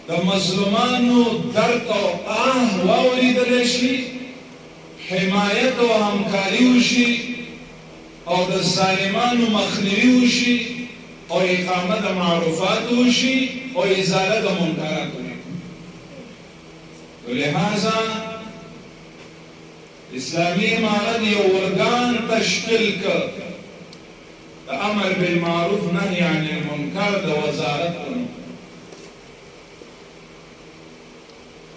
د مظلومانو درد او آه واورېدلی شي، حمایت او همکاري وشي او د ظالمانو مخنیوي وشي او اقامه د معروفات وشي او ازاله د منکرات وشي. لہذا اسلامی امارت یو ارگان تشکیل کړ د امر بالمعروف نهی عن المنکر د وزارت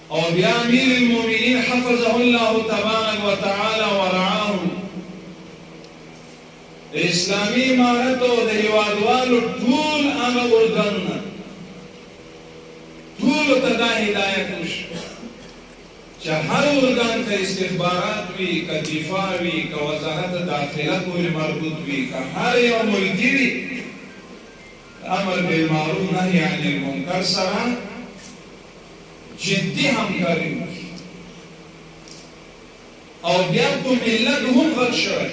او بیا امیر المؤمنین حفظه الله تبارک وتعالى ورعاه د اسلامی امارت او د هیوادوالو ټول هغه ارګانونه ټولو ته دا هدایت وشو چې هر ارګان که استخبارات وي، که دفاع وي، که وزارت داخله پورې مربوط وي، که هر یو ملکي وي، امر بالمعروف نهی عن المنکر سره جدي همکاري وکړي او بیا په ملت هم غږ شوی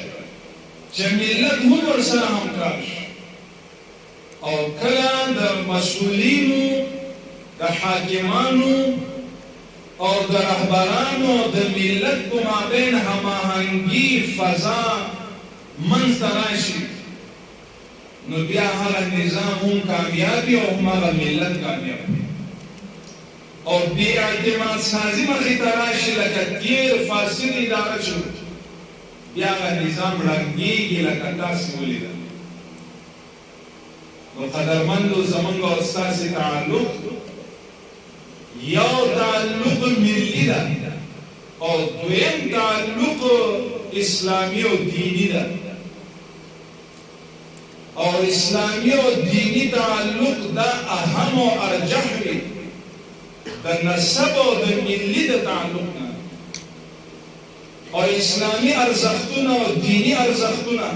چې ملت هم ورسره همکار شي او کله د مسؤلینو د حاکمانو او د رهبرانو د ملت په مابین هماهنګي فضا منځته راشي نو بیا هغه نظام هم کامیاب وي او هم هغه ملت کامیاب وي او بې اعتماد سازي مخې ته راشي لکه تیر فاسد اداره شو بیا هغه نظام ړنګېږي لکه تاسې ولیدل. نو قدرمندو زموږ او ستاسې تعلق یو تعلق ملی ده او دویم تعلق اسلامی او دینی ده او اسلامی او دینی تعلق دا اهم او ارجح وي د نسب او د ملی د تعلق نه او اسلامی ارزښتونه او دینی ارزښتونه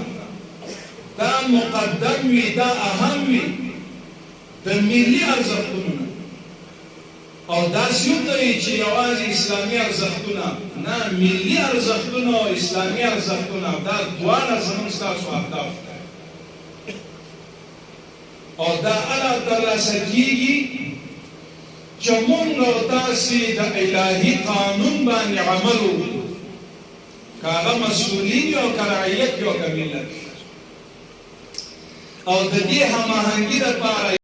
دا مقدم وي دا اهم وي د ملی ارزښتونو او داسې هم نه وي چې یوازې اسلامي ارزښتونه نه ملي ارزښتونه او اسلامي ارزښتونه دا دواړه زموږ ستاسو اهداف دي او دا هله ترلاسه کېږي چې موږ او تاسې د الهي قانون باندې عمل وکړو که هغه مسؤلین وي او که رعیت وي او که ملت او د دې هماهنګي دپاره